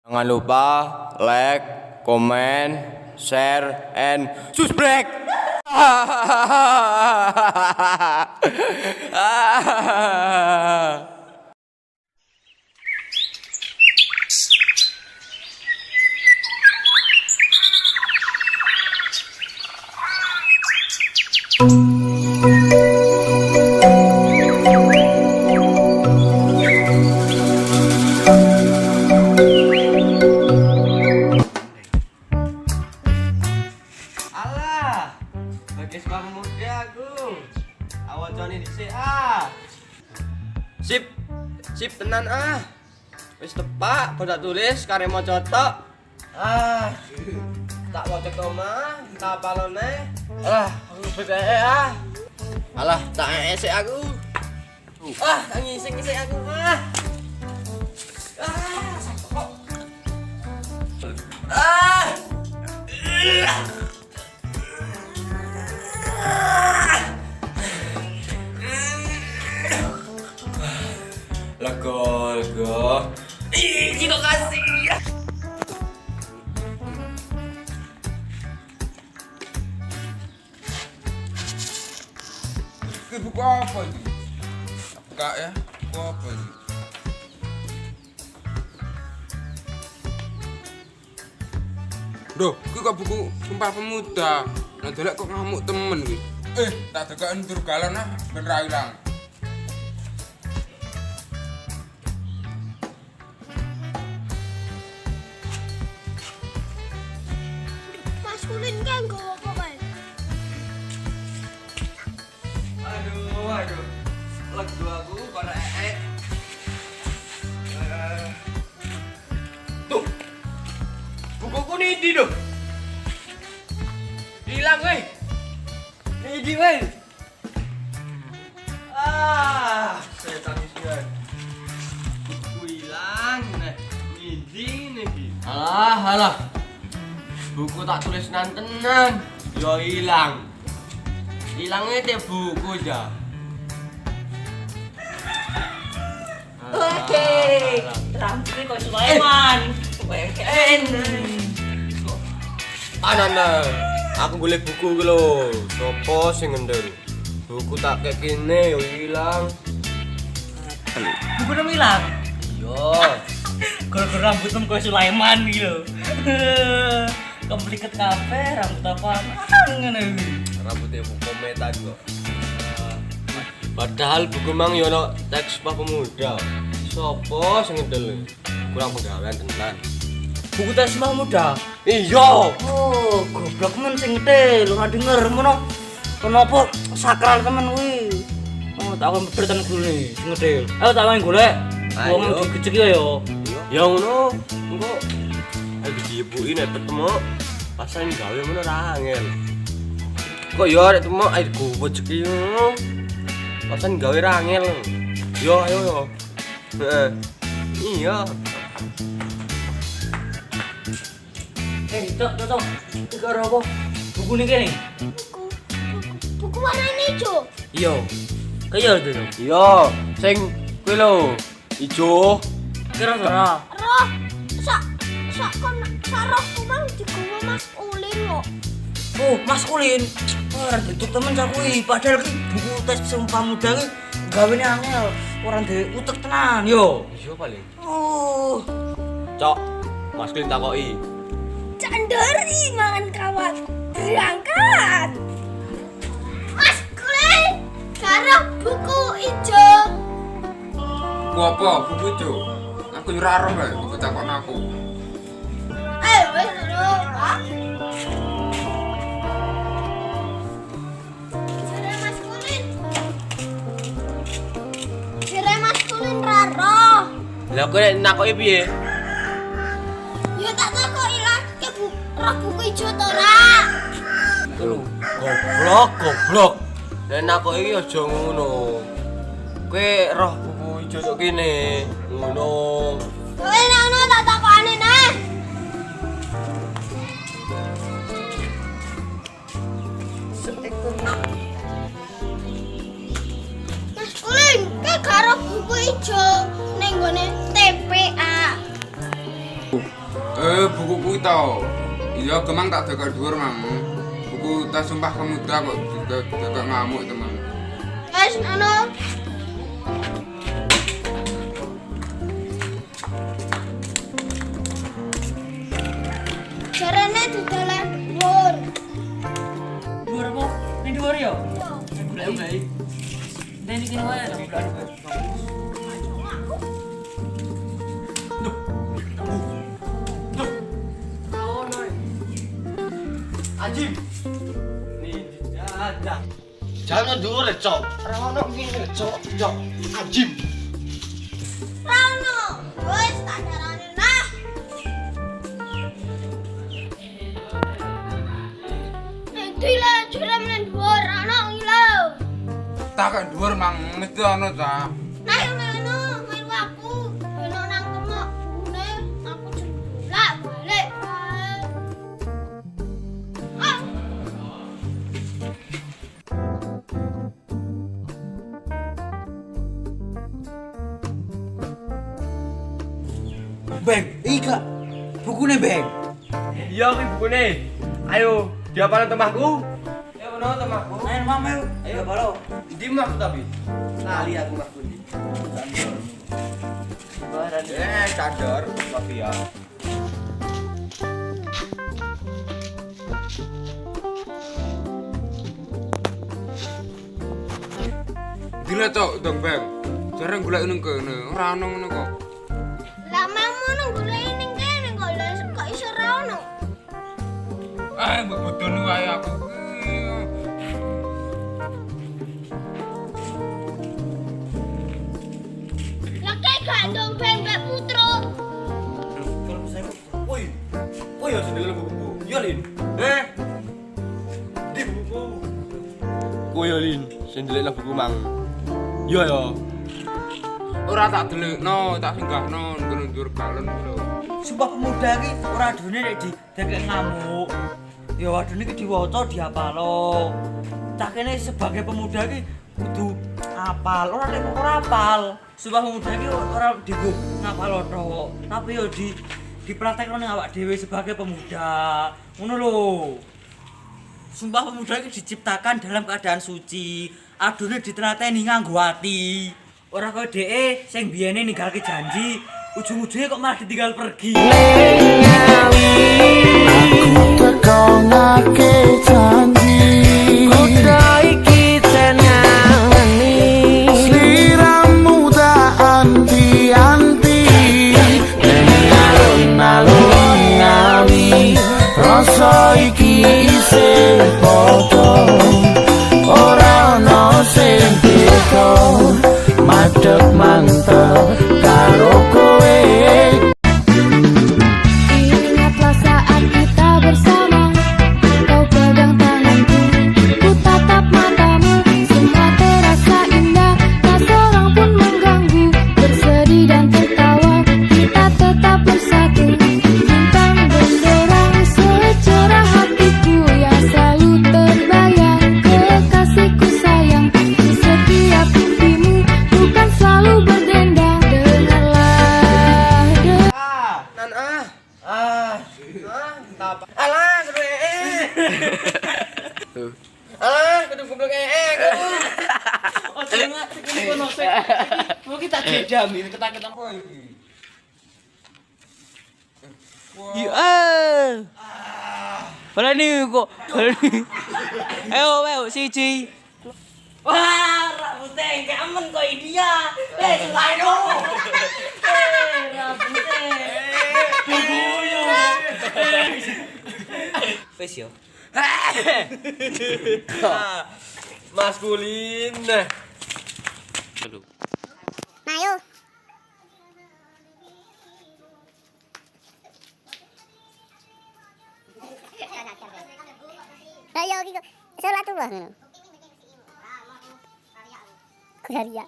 Jangan lupa like, comment, share, and subscribe. Alah, bagi sebuah pemuda aku. Awal Johnny dhisik ah. Sip tenan ah. Wis tepak, bodak tulis kare maca tok. Ah. Tak waca koma, tak apalone. Alah, aku bete ah. Alah, tak esek aku. Ah, tak ngising-ngising aku ah. Ah, sakit kok. Ah. Lega. Ih, kita kasih ya. Ini buku apa ini? Buka ya, buku apa ini? Duh, ini kok buku Sumpah Pemuda. Nah, delek kok ngamuk temen ini. Tak dekat endur galon ah, ben ra ilang. Maskulin kan gak apa kan? Aduh. Lega aku pada Tuh. Bukuku nih di tuh. Hilang weh. Ini weh. Ah, setan isian. Buku hilang nih. Ini nih. Alah. Buku tak tulis tenan. Yo hilang. Hilangnya teh buku aja. Oke, rambutnya kok Sulaiman. Weken. Anana, aku golek buku iki lho. Sopo sing ngendel? Buku tak kayak gini yo hilang. Buku udah hilang. Iya. Gara-gara rambutnya kok Sulaiman gitu. Kompliket kafe, rambut apa? Ngene iki. Rambutnya buku kometan kok. Padahal buku mang yo ono teks Sumpah Pemuda. Sopo sing ngendel? Kurang penggawean tenan. Buku tes Sumpah Pemuda. Iya. Oh, goblok men sing ngetil, ora denger mono. Kenapa sakral temen kuwi? Oh, tak kon berten gule sing ngetil. Ayo tak main golek. Ayo. Wong gecek ya yo. Ya ngono. Engko ayo diibuki nek ketemu pasan gawe ngono ra angel. Kok yo arek temu ayo gowo ceki ngono. Pasan gawe ra angel. Yo ayo yo. Heeh. Iya. Cok. Iki karo apa? Buku ning kene. Buku warna hijau. Iya. Kaya itu. Iya, sing kuwi lho, ijo. Kira-kira. Roh, sarokku mang digawa maskulin kok. Oh, maskulin. Ora bentuk temen sak kuwi. Padahal ki buku tes Sumpah Pemuda ki gawene angel. Ora ndek utek tenan yo. Iya paling. Oh. Cok, maskulin takoki. Candori mangan kawan. Berangkat. Maskulin, karo buku hijau. Buku apa? Buku itu. Aku yo ora roh lho, buku takon aku. Ayo wes roh. Jere maskulin raro. Lah kowe nek nakoki piye? Ya tak takoki lah ke roh buku hijau to ora? Lho, goblok. Nek nakoki aja ngono. Kowe roh buku ijo tok kene. Ngono. Kowe nek ngono tak takokane neh. Maskulin, karo buku ijo ning gone TPA. kuwi to. Iya, kemang tak dekok dhuwur, Mang. Buku tas Sumpah Pemuda kok dekok ngamuk, teman. Guys, anu. Jarane dodolan dhuwur. Dhuwur apa? Ning dhuwur ya? Golek-golek. Nek iki wae tak golek. Ajim. Nih dijajah. Jangan dhuwur, Cok. Ora ono ngene, Cok. Cok, ajim. Rano, wis tak darani nah. Nanti lah juram nang dhuwur ana ngilo. Tak kok dhuwur, Mang. Mesti ono ta. Nah yang melu melu aku. Beno nang temok bune aku jebulak balik. Ah. Bang, iki gak bukune, Bang. Iya kuwi bukune. Ayo, diapalin temahku? Ya ono temahku. Ayo, Mam, ayo. Ayo, balo. Di mah tapi. Lali aku mahku ndi. Cador, tapi ya. Dile tok dong, Bang. Jarang golek ning kene, ora ono ngono kok. Lah mamu nang golek ning kene kok iso ra ono. Mbok bodoni wae aku. Lah kayak gandong ben Mbak Putro. Kalau saya woi. Woi ya sendiri buku. Iya, Lin. Di buku. Kowe ya, Lin. Sendiri buku Mang. Iya ya. Ora tak delikno, tak singgahno nang dhuwur galon lho. Sumpah Pemuda iki ora adune nek didekek ngamuk. Ya adune iki diwaca diapalo. Tak kene sebagai pemuda iki kudu apal, ora nek ora apal. Sumpah Pemuda iki ora dienggo ngapal tok, tapi yo dipraktekno ning awak dhewe sebagai pemuda. Ngono lho. Sumpah Pemuda iki diciptakan dalam keadaan suci. Adune ditrateni nganggo ati. Ora koyo dheke sing biyene ninggalke janji, ujung-ujungnya kok malah ditinggal pergi. Aku teko ngake janji kuda iki tenangani sliramu tak anti-anti alun-alun ngawi rasa iki isih padha ora ono sing beda madhep mantep karo kowe. Ingatlah saat kita bersama, kau pegang tanganku, ku tatap matamu, semua terasa indah, tak seorang pun mengganggu, bersedih dan tertawa, kita tetap bersatu, bintang benderang secerah hatiku yang selalu terbayang, kekasihku sayang, di setiap mimpimu, bukan selalu berdendang, dengarlah Tapa. Alah, kudu Alah, kudu goblok Oh, jangan segini kono sik. Mau kita jamin ketakutan apa iki? Iya. Balani kok. Balani. Ayo, siji. Wah, rambutnya enggak aman kok dia. Sumpah dong. Rambutnya. Bubuyo. Wes yo. maskulin. Nah, yuk. Ayo, salat tuh, Bang. Karya.